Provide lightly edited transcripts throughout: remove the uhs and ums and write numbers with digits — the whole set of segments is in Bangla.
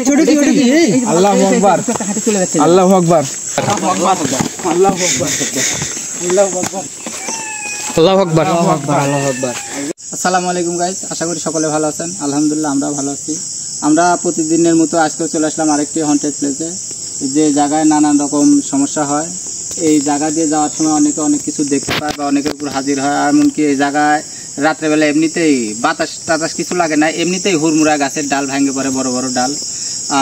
ছোট কি ওটা কি? আল্লাহু আকবার, আল্লাহু আকবার, আল্লাহু আকবার, আল্লাহু আকবার, আল্লাহু আকবার, আল্লাহু আকবার। আসসালামু আলাইকুম গাইস, আশা করি সকলে ভালো আছেন। আলহামদুলিল্লাহ আমরা ভালো আছি। আমরা প্রতিদিনের মতো আজকে চলে আসলাম আরেকটি হন্টেড প্লেসে, যে জায়গায় নানান রকম সমস্যা হয়। এই জায়গা দিয়ে যাওয়ার সময় অনেকে অনেক কিছু দেখতে পায় বা অনেকের উপর হাজির হয়। এমনকি এই জায়গায় রাত্রেবেলা এমনিতেই বাতাস টাতাস কিছু লাগে না, এমনিতেই হুড়মুড়া গাছের ডাল ভেঙে পড়ে, বড় বড় ডাল।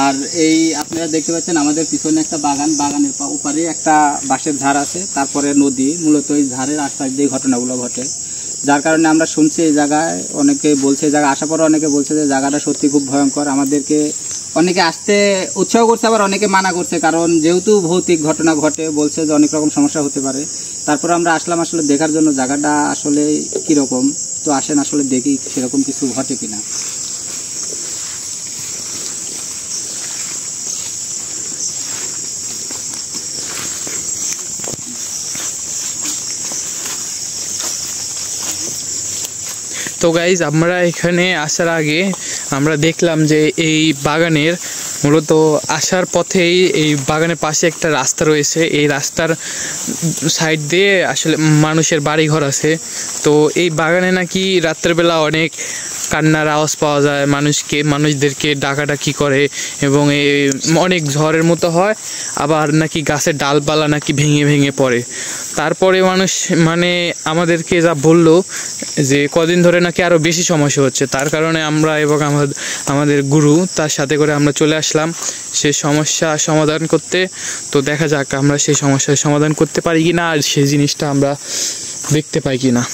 আর এই আপনারা দেখতে পাচ্ছেন আমাদের পিছনে একটা বাগান, বাগানের উপরে একটা বাঁশের ঝাড় আছে, তারপরে নদী। মূলত এই ঝাড়ের আশপাশ দিয়ে ঘটনাগুলো ঘটে, যার কারণে আমরা শুনছি এই জায়গায় অনেকে বলছে, এই জায়গায় আসার পরে অনেকে বলছে যে জায়গাটা সত্যি খুব ভয়ঙ্কর। আমাদেরকে অনেকে আসতে উৎসাহ করছে, আবার অনেকে মানা করছে, কারণ যেহেতু ভৌতিক ঘটনা ঘটে, বলছে যে অনেক রকম সমস্যা হতে পারে। তারপর আমরা আসলাম আসলে দেখার জন্য জায়গাটা আসলে কিরকম। তো আসেন আসলে দেখি সেরকম কিছু ঘটে কিনা। তো গাইজ, আমরা এখানে আসার আগে আমরা দেখলাম যে এই বাগানের মূলত আসার পথেই এই বাগানের পাশে একটা রাস্তা রয়েছে। এই রাস্তার সাইড দিয়ে আসলে মানুষের বাড়িঘর আছে। তো এই বাগানে নাকি রাত্রেবেলা অনেক কান্নার আওয়াজ পাওয়া যায়, মানুষদেরকে ডাকাডাকি করে, এবং অনেক ঝড়ের মতো হয়। আবার নাকি গাছের ডালপালা নাকি ভেঙে ভেঙে পড়ে। তারপরে মানুষ আমাদেরকে যা বললো যে কদিন ধরে নাকি আরও বেশি সমস্যা হচ্ছে। তার কারণে আমরা এবং আমাদের গুরু তার সাথে করে আমরা চলে আসলাম সেই সমস্যা সমাধান করতে। তো দেখা যাক আমরা সেই সমস্যার সমাধান করতে পারি কি না, আর সেই জিনিসটা আমরা দেখতে পাই কি না।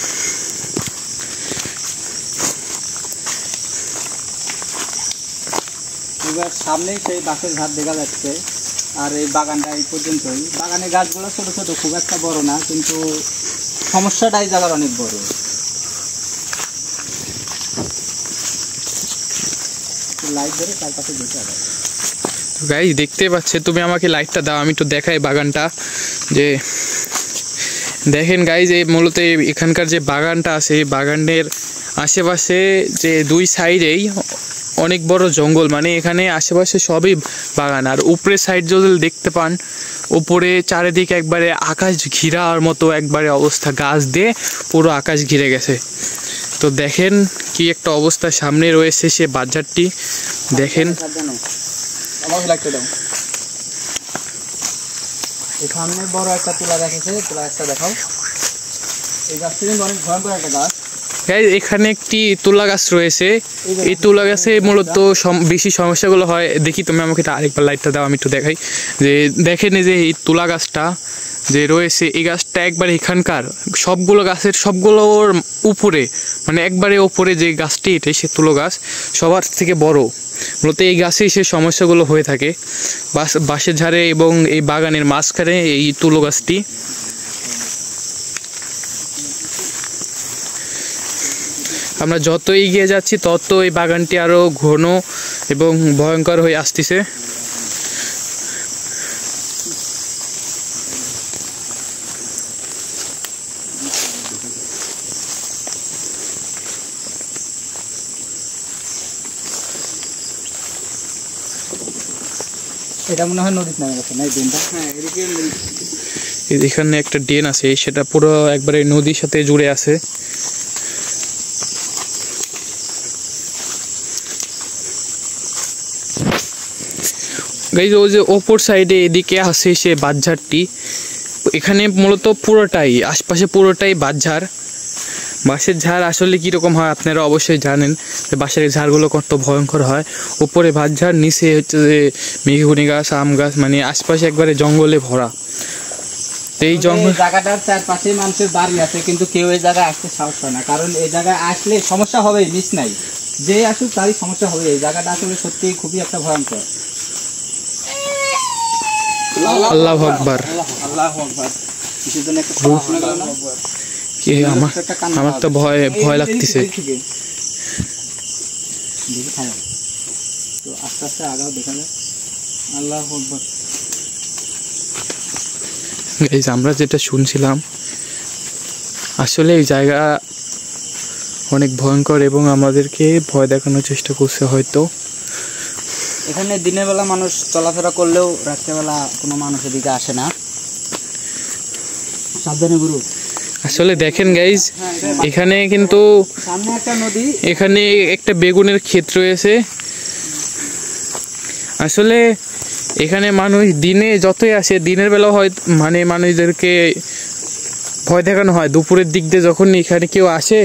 এবার সামনেই সেই বাঁশের ঝাড় দেখা যাচ্ছে। আর এই বাগানটা এই পর্যন্তই। বাগানের গাছগুলো ছোট ছোট, খুব একটা বড় না, কিন্তু সমস্যাটা এই জায়গার অনেক বড়। লাইট ধরে তার পাশে দেখতে হবে। গাইজ দেখতে পাচ্ছে, তুমি আমাকে লাইটটা দাও, আমি একটু দেখাই বাগানটা। যে দেখেন গাইজ, এই মূলত এখানকার যে বাগানটা আছে, এই বাগানের আশেপাশে যে দুই সাইডেই অনেক বড় জঙ্গল, এখানে আশেপাশে সবই বাগান। আর উপরের সাইড যদি দেখতে পান, উপরে চারিদিকে একবারে আকাশ ঘিরার মতো একবারে অবস্থা, গাছ দিয়ে পুরো আকাশ ঘিরে গেছে। তো দেখেন কি একটা অবস্থা। সামনে রয়েছে সে বাজারটি, দেখেন। সামনে বড় একটা তুলা গাছ আছে, তুলা গাছটা দেখাও। এই গাছটা কিন্তু অনেক ভয়ঙ্কর একটা গাছ। এখানে একটি তুলা গাছ রয়েছে। এই তুলা গাছে মূলত বেশি সমস্যাগুলো হয়। দেখি তুমি আমাকে আরেকবার লাইটটা দাও, আমি একটু দেখাই। যে দেখেন এই যে এই তুলা গাছটা যে রয়েছে, এই গাছটা একবারে এখানকার সবগুলো গাছের সবগুলোর উপরে, একবারে ওপরে যে গাছটি, এটাই সে তুলো গাছ, সবার থেকে বড়। মূলত এই গাছেই সে সমস্যাগুলো হয়ে থাকে, বাঁশের ঝাড়ে এবং এই বাগানের মাঝখানে এই তুলো গাছটি। আমরা যত এগিয়ে যাচ্ছি তত এই বাগানটি আরও ঘন এবং ভয়ঙ্কর হয়ে আসতেছে। এটা মনে হয় নদীর নামে গেছে না, এই ড্রেনটা? হ্যাঁ, এখানে একটা ড্রেন আছে, সেটা পুরো একবারে নদীর সাথে জুড়ে আছে। গাইজ, ওই যে ওপর সাইডে এদিকে আছে সে বাঁশঝাড়টি। এখানে মূলত পুরোটাই আশপাশে পুরোটাই বাঁশঝাড়। বাঁশের ঝাড় আসলে কীরকম হয় আপনারা অবশ্যই জানেন, যে বাঁশের ঝাড়গুলো কত ভয়ঙ্কর হয়। উপরে বাঁশঝাড়, নিচে হচ্ছে যে মেঘগুনি গাছ, আম গাছ, আশপাশে একবারে জঙ্গলে ভরা। এই জায়গাটার চারপাশে মানুষের বাড়ি আছে, কিন্তু কেউ এই জায়গায় আসতে সাহস পায় না, কারণ এই জায়গায় আসলে সমস্যা হবেই, মিস নাই। যে আসুক তারই সমস্যা হবে। এই জায়গাটা আসলে সত্যি খুবই একটা ভয়ঙ্কর। আল্লাহু আকবার, আল্লাহু আকবার। আমার তো ভয় লাগতেছে। তো আস্তে আস্তে আগাও, দেখা যায়। আল্লাহু আকবার। গাইস, আমরা যেটা শুনছিলাম আসলে এই জায়গা অনেক ভয়ঙ্কর এবং আমাদেরকে ভয় দেখানোর চেষ্টা করছে হয়তো। এখানে দিনের বেলা মানুষ চলাফেরা করলেও রাত্রেবেলা কোনো মানুষ এদিকে আসে না। সাবধানে গুরু। আসলে দেখেন গাইজ, এখানে কিন্তু সামনে একটা নদী, এখানে একটা বেগুনের ক্ষেত রয়েছে। আসলে এখানে মানুষ দিনে যতই আসে, দিনের বেলা হয় মানে মানুষদেরকে ভয় দেখানো হয়। দুপুরের দিক দিয়ে যখন এখানে কেউ আসে,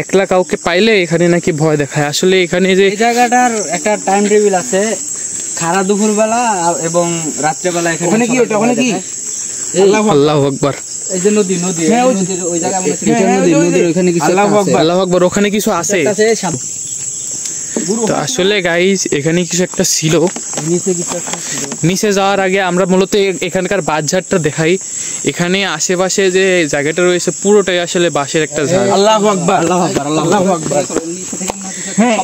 একলা কাউকে পাইলে এখানে নাকি ভয় দেখায়। আসলে এখানে যে এই জায়গাটার একটা টাইম টেবিল আছে, খারা দুপুর বেলা এবং রাত্রেবেলা। ওখানে কি ওটা? ওখানে কি? আল্লাহু আকবার। এই যে নদী, নদী ওই জায়গায় মনে হচ্ছে নদীর ওখানে কিছু আল্লাহু আকবার, আল্লাহু আকবার, ওখানে কিছু আছে। তো আসলে গাইজ এখানে কিছু একটা ছিল। নিচে যাওয়ার আগে আমরা মূলত এখানকার বাঁশঝাড়টা দেখাই। এখানে আশেপাশে যে জায়গাটা রয়েছে পুরোটাই আসলে বাঁশের একটা ঝাড়। আল্লাহু আকবার, আল্লাহু আকবার, আল্লাহু আকবার। হ্যাঁ,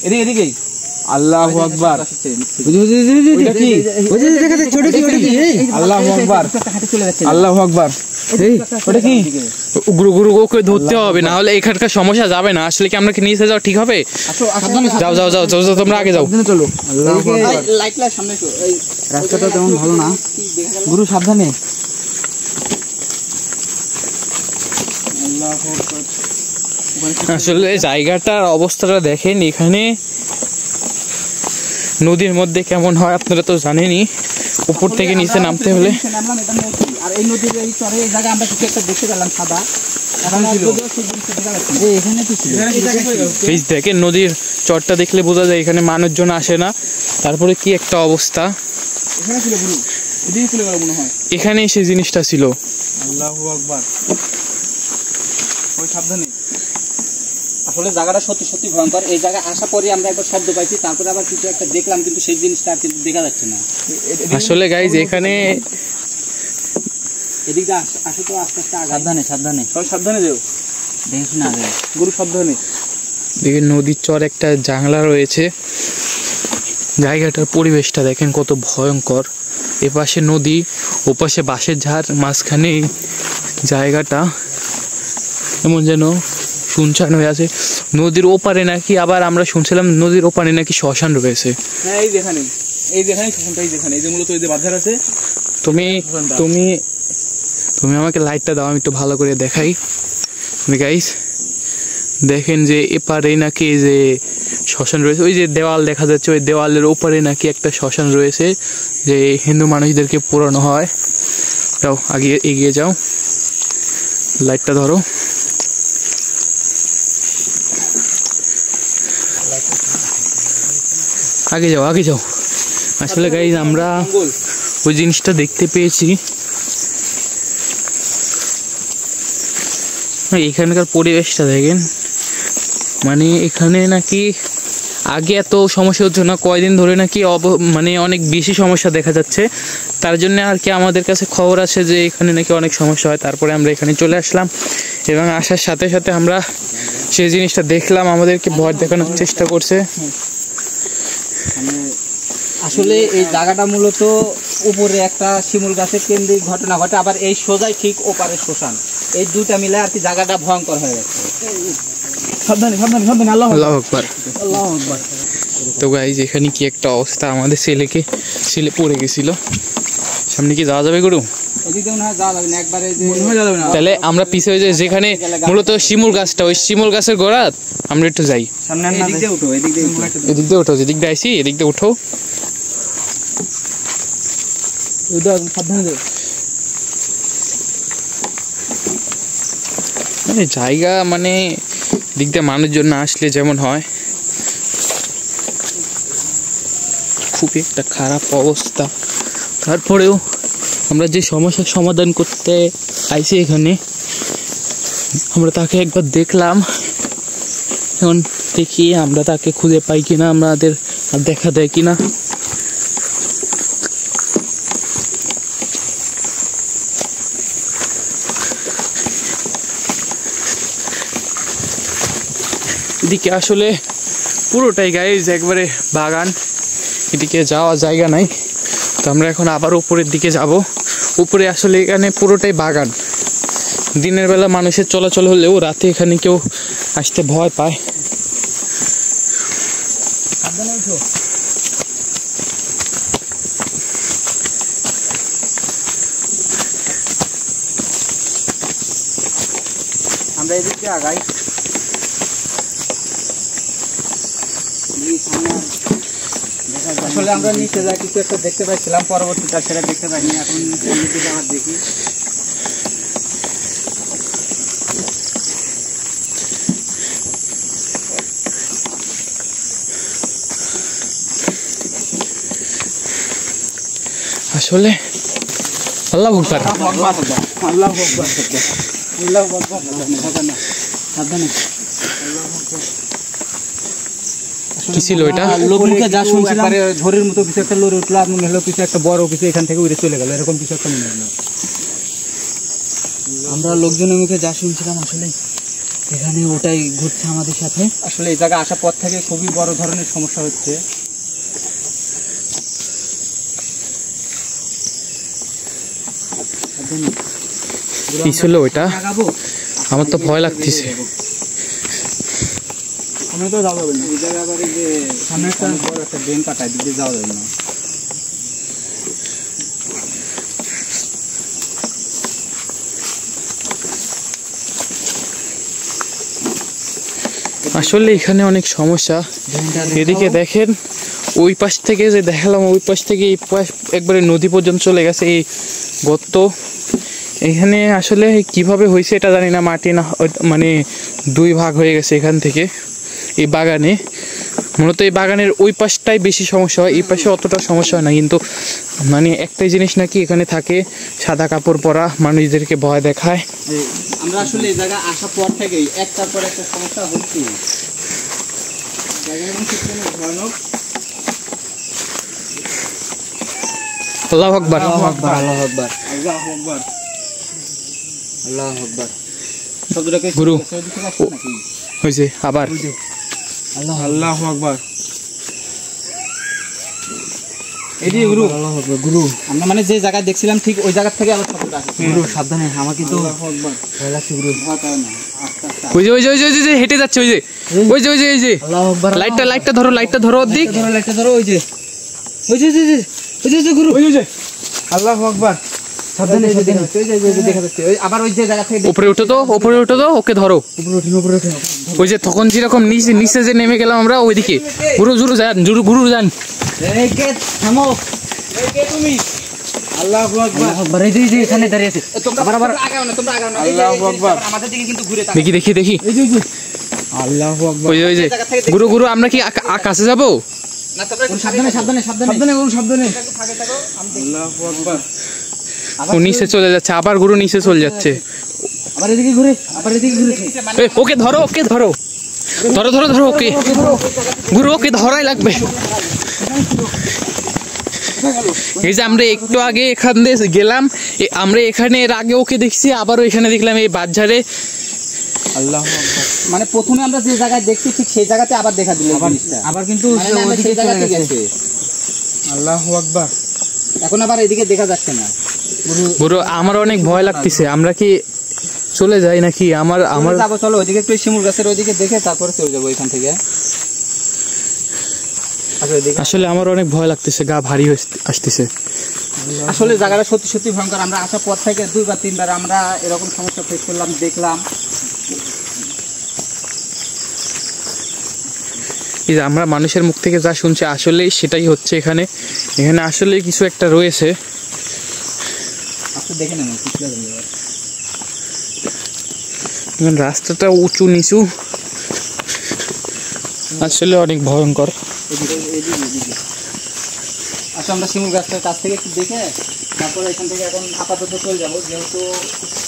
এদিকে আল্লাহু আকবার। ওইটা কি? আল্লাহু আকবার, আল্লাহু আকবার। ওটা কি? গুরু গুরু ওকে ধরতে হবে, না হলে এখানকার সমস্যা যাবে না। আসলে কি আমরা কি নিচে যাওয়া ঠিক হবে? যাও যাও যাও যাও, তোমরা আগে যাও। চলো। আল্লাহু আকবার। রাস্তাটা তেমন ভালো না গুরু, সাবধানে। আসলে জায়গাটার অবস্থাটা দেখেন। এখানে নদীর মধ্যে কেমন হয় আপনারা তো জানেনই। উপর থেকে নিচে নামতে হলে। আর এই নদীর এই চরে এই জায়গায় আমরা কিছু একটা দেখতে পেলাম সাদা। দেখেন নদীর চরটা দেখলে বোঝা যায় এখানে মানুষজন আসে না। তারপরে কি একটা অবস্থা। এখানে সেই জিনিসটা ছিল। আল্লাহু আকবার। ওই সাবধানে। আসলে জায়গাটা সত্যি সত্যি ভয়ঙ্কর। এই জায়গায় আসা পরে আমরা একবার শব্দ পাইছি, তারপরে আবার কিছু একটা দেখলাম, কিন্তু সেই জিনিসটা আর কিন্তু দেখা যাচ্ছে না। আসলে গাইজ এখানে এদিকে আসে তো আস্তে আস্তে। সাবধানে সাবধানে, সবাই সাবধানে যাও। দেখিস না আগে গুরু, সাবধানে। দেখেন নদীর চর একটা জাংলা রয়েছে। জায়গাটার পরিবেশটা দেখেন কত ভয়ঙ্কর। এপাশে নদী, ওপাশে বাঁশের ঝাড়, মাঝখানে জায়গাটা এমন যেন শুনশান হয়ে আছে। নদীর ওপারে নাকি আবার আমরা শুনছিলাম নদীর ওপারে নাকি শ্মশান রয়েছে। হ্যাঁ, এই যেখানে শ্মশানটা, এই যেখানে, এই যে মূলত এই যে বাজার আছে। তুমি তুমি তুমি আমাকে লাইটটা দাও, আমি একটু ভালো করে দেখাই। গাইস দেখেন যে এপারে নাকি এই যে শ্মশান রয়েছে। ওই যে দেওয়াল দেখা যাচ্ছে, ওই দেওয়ালের ওপারে নাকি একটা শ্মশান রয়েছে, যে হিন্দু মানুষদেরকে পোড়ানো হয়। যাও আগে এগিয়ে যাও, লাইটটা ধরো। আগে যাও আগে যাও। আসলে গাইস আমরা ওই জিনিসটা দেখতে পেয়েছি। এখানকার পরিবেশটা দেখেন, মানে এখানে নাকি আগে এত সমস্যা হচ্ছে না, কয়দিন ধরে নাকি মানে অনেক বেশি সমস্যা দেখা যাচ্ছে। তার জন্য আর কি আমাদের কাছে খবর আছে যে এখানে নাকি অনেক সমস্যা হয়। তারপরে আমরা এখানে চলে আসলাম এবং আসার সাথে সাথে আমরা সেই জিনিসটা দেখলাম। আমাদেরকে ভয় দেখানোর চেষ্টা করছে। আসলে এই জায়গাটা মূলত উপরে একটা শিমুল গাছের কেন্দ্রিক ঘটনা ঘটে, আবার এই সোজাই ঠিক ওপারে শ্মশান। এই দুটা মিলে আর কি জায়গাটা ভয়ঙ্কর হয়ে গেছে। সাবধানে সাবধানে সাবধানে। আল্লাহু আকবার, আল্লাহু আকবার। তো গাইজ এখানে কি একটা অবস্থা, আমাদের ছেলে পড়ে গেছিল। সামনে কি যাওয়া যাবে গুরু? এদিকেও না যাওয়া যাবে না, একবারে তাহলে আমরা পিছিয়ে যে যেখানে মূলত শিমুল গাছটা, ওই শিমুল গাছের গোড়া আমরা একটু যাই। সামনে এদিক দিয়ে উঠো, এদিক দিয়ে এদিক দিয়ে উঠো, যেদিক দিয়ে আইসি এদিক দিয়ে উঠো। সাবধানে যাও। মানে জায়গা মানে দিক দিয়ে মানুষজন না আসলে যেমন হয়, খুবই একটা খারাপ অবস্থা। তারপরেও আমরা যে সমস্যার সমাধান করতে আইছি এখানে, আমরা তাকে একবার দেখলাম। এখন দেখি আমরা তাকে খুঁজে পাই কিনা, আমাদের আর দেখা দেয় কিনা। এদিকে আসলে পুরোটাই গাইজ একবারে বাগান, এদিকে যাওয়ার জায়গা নাই। তো আমরা এখন আবার উপরের দিকে যাব। উপরে আসলে এখানে পুরোটাই বাগান। দিনের বেলা মানুষের চলাচল হলেও রাতে এখানে কেউ আসতে ভয় পায়। আমরা এদিকে আগাই। আসলে আমরা নিচে যা কিছু একটা দেখতে পাইছিলাম, পরবর্তীতে সেটা দেখতে পাইনি। এখন সামনের দিকে আবার দেখি। আসলে আল্লাহু আকবার, আল্লাহু আকবার, আল্লাহু আকবার। সাবধানে। কি ছিল এটা? লোকমুখে যা শুনছিলাম, ঝড়ের মতো কিছু একটা লড়ে উঠলো, আর মনে হলো কিছু একটা বড় কিছু এখান থেকে উড়ে চলে গেল, এরকম কিছু একটা মনে হলো। আমরা লোকজনের মুখে যা শুনছিলাম আসলে এখানে ওটাই ঘুরছে আমাদের সাথে। আসলে এই জায়গায় আসার পর থেকে খুবই বড় ধরনের সমস্যা হচ্ছে। কি ছিল ওইটা? আমার তো ভয় লাগতেছে। আমি তো যাওয়া যাবে না এই জায়গা, আবার এই যে সামনে একটা বড় একটা ড্রেন কাটা, দিকে যাওয়া যাবে না। আসলে এখানে অনেক সমস্যা। এদিকে দেখেন, ওই পাশ থেকে যে দেখালাম, ওই পাশ থেকে এই পাশ একবারে নদী পর্যন্ত চলে গেছে এই গর্ত। এখানে আসলে কিভাবে হয়েছে এটা জানি না, মাটি না মানে দুই ভাগ হয়ে গেছে এখান থেকে। এই বাগানে মূলত এই বাগানের ওই পাশটাই বেশি সমস্যা হয়, এই পাশে অতটা সমস্যা হয় না। কিন্তু মানে একটাই জিনিস নাকি এখানে থাকে, সাদা কাপড় পরা মানুষদেরকে ভয় দেখায়। আমরা আসলে এই জায়গা আসার পর থেকেই একটার পর একটা সমস্যা হচ্ছে। ভয়ানক। আল্লাহু আকবার, আল্লাহু আকবার, আল্লাহু আকবার, আল্লাহু আকবার, আল্লাহু আকবার। শব্দটাকে গুরু নাকি হয়েছে আবার। আল্লাহু আকবার। এদিকে গুরু, আল্লাহু আকবার। গুরু, আমরা মানে যে জায়গায় দেখছিলাম ঠিক ওই জায়গা থেকে আবার শব্দটা আসছে। গুরু সাবধানে, আমাকে তো আল্লাহু আকবার। ভয় লাগছে গুরু। ভয় পাও না, আস্তে আস্তে। ওই যে ওই যে ওই যে ওই যে হেঁটে যাচ্ছে, ওই যে ওই যে ওই যে ওই যে আল্লাহু আকবার। লাইটটা ধরো, লাইটটা ধরো ওর দিক। লাইটটা ধরো, ওই যে ওই যে ওই যে গুরু, ওই যে আল্লাহু আকবার। সাবধানে, সাবধানে। ওই যে দেখা যাচ্ছে, ওই আবার ওই যে জায়গা থেকে উপরে উঠো তো, উপরে উঠো তো, ওকে ধরো। উপরে উঠুন, উপরে উঠুন। ওই যে তখন যেরকম নিচে নিচে যে নেমে গেলাম আমরা, ওইদিকে গুরু গুরু যান, গুরু যান। এই কে থামো, এই কে তুমি? আল্লাহু আকবার। আল্লাহু আকবার। এই যে এখানে দাঁড়িয়ে আছে। আবার আগাও না, তোমরা আগাও না। আল্লাহু আকবার। আমাদের দিকে কিন্তু ঘুরে তাকাও। দেখি দেখি দেখি, এই যে আল্লাহু আকবার। ওই যে গুরু গুরু আমরা কি কাছে যাবো? না, তোমরা সাবধানে, সাবধানে, সাবধানে। সাবধানে গুরু, সাবধানে। একটু ফাঁকে থাকো, আমি দেখি। আল্লাহু আকবার। ও নিচে চলে যাচ্ছে, আবার গুরু নিচে চলে যাচ্ছে। আবার এদিকে ঘুরে, আবার এদিকে ঘুরে। এই, ওকে ধরো, ওকে ধরো, ধরো ধরো ধরো ওকে গুরু, ওকে ধরাই লাগবে। এই যে আমরা একটু আগে এখান দিয়ে গেলাম, আমরা এখানে এর আগে ওকে দেখছি, আবারও এখানে দেখলাম এই বাজারে। আল্লাহু আকবার। মানে প্রথমে আমরা যে জায়গায় দেখছি ঠিক সেই জায়গাতে আবার দেখা দিল আবার, কিন্তু ওইদিকে চলে গেছে। আল্লাহু আকবার। এখন আবার এদিকে দেখা যাচ্ছে না। গুরু আমার অনেক ভয় লাগতেছে, আমরা কি চলে যাই নাকি? আমার যাবো, চলো ওইদিকে একটু শিমুল গাছের ওইদিকে দেখে তারপরে চলে যাবো এখান থেকে। আসলে আমার অনেক ভয় লাগতেছে, গা ভারী হয়ে আসতেছে। আসলে জায়গাটা সত্যি সত্যি ভয়ঙ্কর। আমরা আসার পর থেকে 2 বা 3 বার আমরা এরকম সমস্যা ফেস করলাম, দেখলাম। এই যে আমরা মানুষের মুখ থেকে যা শুনছি আসলে সেটাই হচ্ছে। এখানে আসলে কিছু একটা রয়েছে। আপনি দেখে নেন কিছু রাস্তাটা উঁচু নিচু, আসলে অনেক ভয়ঙ্কর। আচ্ছা, আমরা শিমুল গাছটার কাছ থেকে একটু দেখে তারপরে এখান থেকে এখন আপাতত চলে যাবো, যেহেতু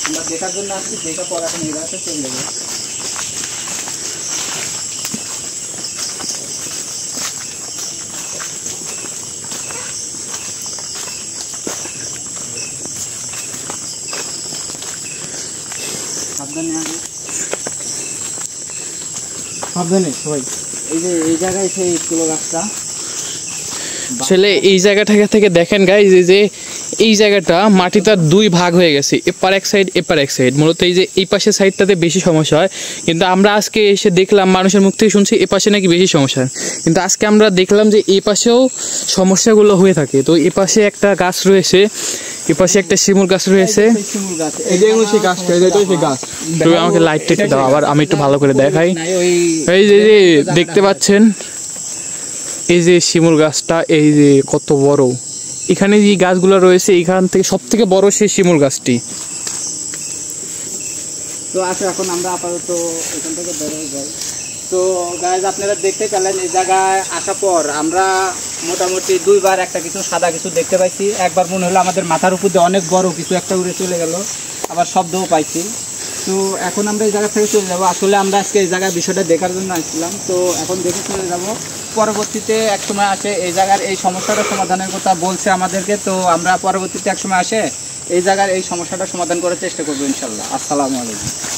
আমরা দেখার জন্য আসছি। দেখার পর এখন এই রাস্তায় চলে যাবো। সাবধানে সবাই। এই যে এই জায়গায় সেই তুলো গাছটা, আসলে এই জায়গাটা থেকে দেখেন গাইজ, এই যে এই জায়গাটা মাটিটার দুই ভাগ হয়ে গেছে, এপার এক সাইড এপার এক সাইড। মূলত এই যে এই পাশের সাইডটাতে বেশি সমস্যা হয়, কিন্তু আমরা আজকে এসে দেখলাম, মানুষের মুখ থেকে শুনছি এ পাশে নাকি বেশি সমস্যা হয়, কিন্তু আজকে আমরা দেখলাম যে এই পাশেও সমস্যাগুলো হয়ে থাকে। তো এ পাশে একটা গাছ রয়েছে, এ পাশে একটা শিমুল গাছ রয়েছে। শিমুল গাছ, এই যে এগুলো সেই গাছটা, এই যে এটাই সেই গাছ। তুমি আমাকে লাইটটা একটু দাও, আবার আমি একটু ভালো করে দেখাই। এই যে দেখতে পাচ্ছেন, এই যে শিমুল গাছটা, এই যে কত বড়। এখানে যে গাছগুলো রয়েছে, এখান থেকে সব থেকে বড় সেই শিমুল গাছটি। তো আসলে এখন আমরা আপাতত এখান থেকে বেরোয় যাই। তো গাইজ আপনারা দেখতে পেলেন, এই জায়গায় আসার পর আমরা মোটামুটি দুইবার একটা কিছু সাদা কিছু দেখতে পাইছি। একবার মনে হলো আমাদের মাথার উপর দিয়ে অনেক বড় কিছু একটা উড়ে চলে গেল, আবার শব্দও পাইছি। তো এখন আমরা এই জায়গা থেকে চলে যাব। আসলে আমরা আজকে এই জায়গায় বিষয়টা দেখার জন্য আসছিলাম, তো এখন দেখে চলে যাব। পরবর্তীতে এক সময় আসে এই জায়গার এই সমস্যাটা সমাধানের কথা বলছে আমাদেরকে, তো আমরা পরবর্তীতে এক সময় আসে এই জায়গার এই সমস্যাটা সমাধান করার চেষ্টা করবো ইনশাল্লাহ। আসসালামু আলাইকুম।